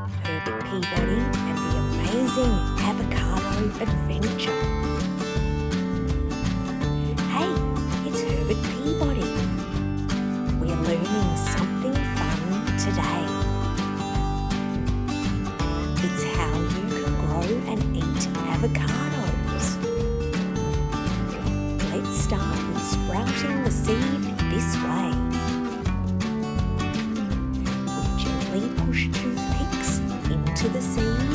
Herbert Peabody and the amazing avocado adventure. Hey, it's Herbert Peabody. We're learning something fun today. It's how you can grow and eat avocados. Let's start with sprouting the seed this way. We gently push toothpicks into the seed.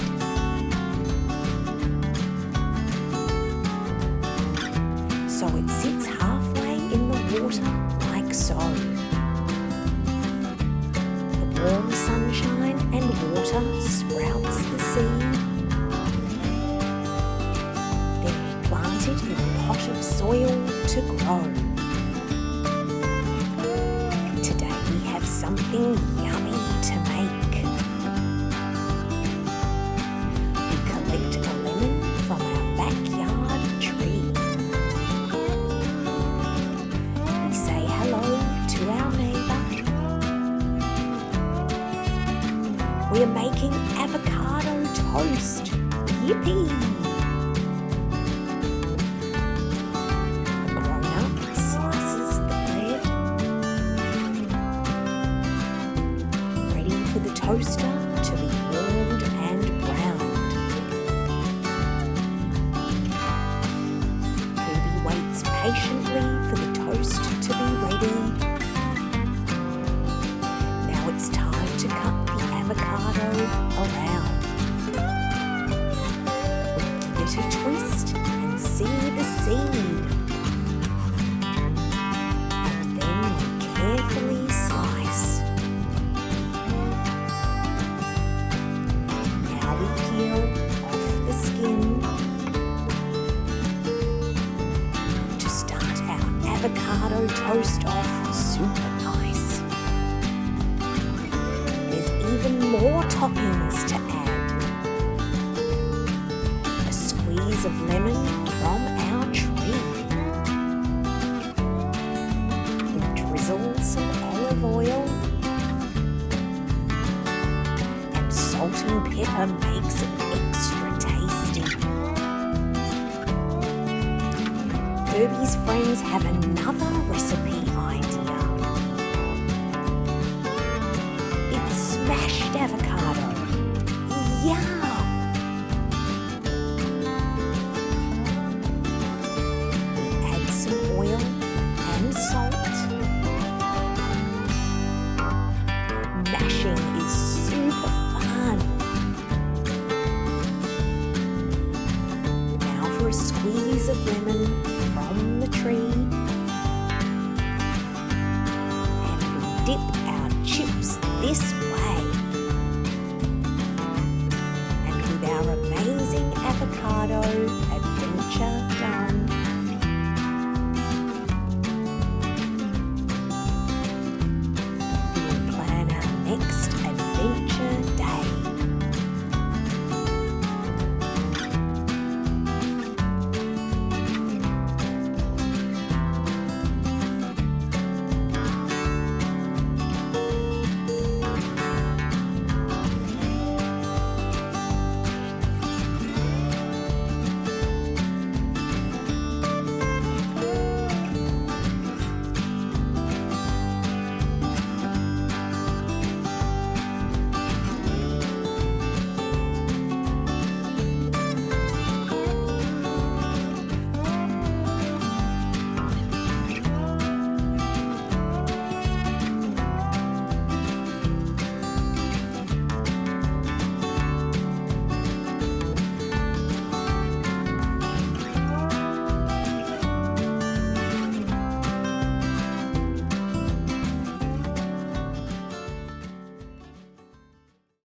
So it sits halfway in the water like so. The warm sunshine and water sprouts the seed. Then we plant it in a pot of soil to grow. Today we have something yummy to make. We collect a lemon from our backyard tree. We say hello to our neighbour. We are making avocado toast. Yippee! A grown-up slices the bread, ready for the toaster to be warmed and browned. Herbie waits patiently for the toast to be ready. Now it's time to cut the avocado around. We give it a twist and see the seed. And then we carefully slice. Now we peel off the skin to start our avocado toast off super nice. There's even more toppings to add. A squeeze of lemon from our tree. We drizzle some olive oil. And salt and pepper makes it extra tasty. Herbie's friends have another recipe idea. It's smashed avocado. Yum!